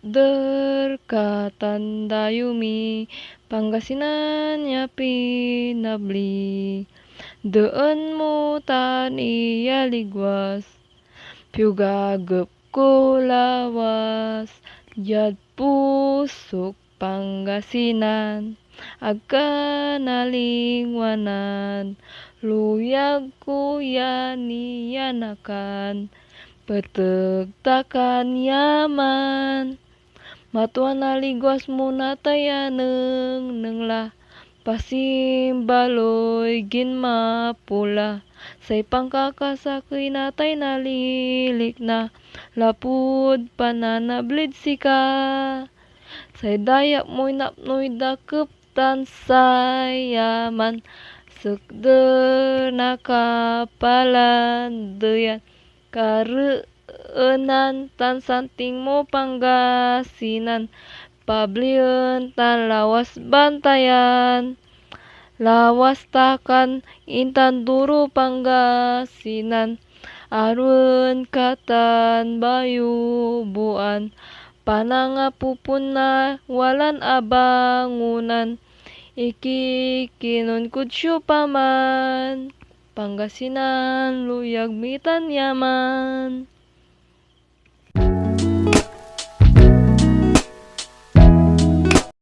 Derkatan dayumi Pangasinan nya pinabli Deun mo tan iya ligwas Piugagep ko lawas Jad pusuk Pangasinan Agkanalingwanan Luyag kuyanianakan Petek takan yaman Matuan naligwas muna tayaneng nenglah pasimbaloy ginmapula say pangkakasakay natay nalilik na lapud pananablid sika say dayak moy napnoy dakep tan sayaman sekder nakapalan deyan kareunan tan santing mo Pangasinan pablieun tan lawas bantayan lawas takan intan turu Pangasinan arun katan bayubuan panangapupun na walan abangunan iki kinun kudsyo paman Pangasinan luyag mitan yaman